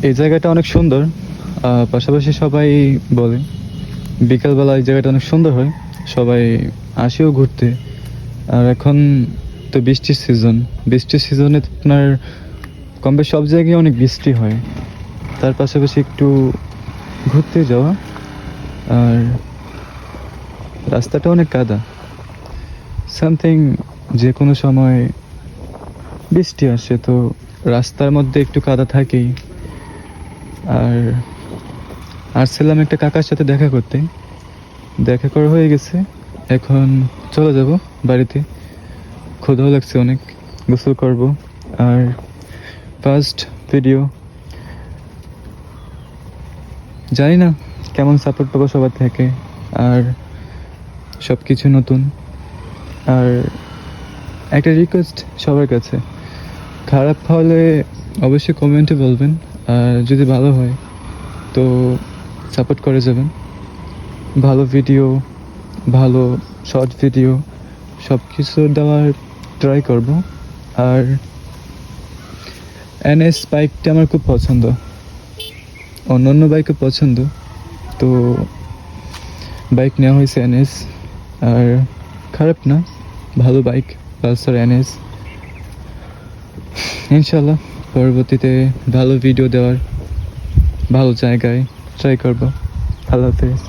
এই জায়গাটা অনেক সুন্দর। পাশাপাশি সবাই বলে বিকালবেলা এই জায়গাটা অনেক সুন্দর হয়, সবাই আসেও ঘুরতে। আর এখন তো বৃষ্টির সিজন, বৃষ্টির সিজনে আপনার কম বেশ সব জায়গায় অনেক বৃষ্টি হয়, তার পাশাপাশি একটু ঘুরতে যাওয়া। আর রাস্তাটা অনেক কাদা, সামথিং যে কোনো সময় বৃষ্টি আসে তো রাস্তার মধ্যে একটু কাদা থাকেই। আর আসছিলাম একটা কাকার সাথে দেখা করতে, দেখা করা হয়ে গেছে, এখন চলে যাব বাড়িতে। ক্ষুধাও লাগছে অনেক, গোসল করব। আর ফার্স্ট ভিডিও, জানি না কেমন সাপোর্ট পাবো সবার থেকে, আর সব কিছু নতুন। আর একটা রিকোয়েস্ট সবার কাছে, খারাপ হলে অবশ্যই কমেন্টে বলবেন, আর যদি ভালো হয় তো সাপোর্ট করে যাবেন। ভালো ভিডিও, ভালো শর্ট ভিডিও সব কিছু দেওয়ার ট্রাই করব। আর এনএস বাইকটা আমার খুব পছন্দ, অন্য বাইকও পছন্দ, তো বাইক নেওয়া হয়েছে এনএস। আর খারাপ না, ভালো বাইক পালসার এনএস। ইনশাল্লাহ পরবর্তীতে ভালো ভিডিও দেওয়ার, ভালো জায়গায় ট্রাই করবো। আল্লাহ হাফেজ।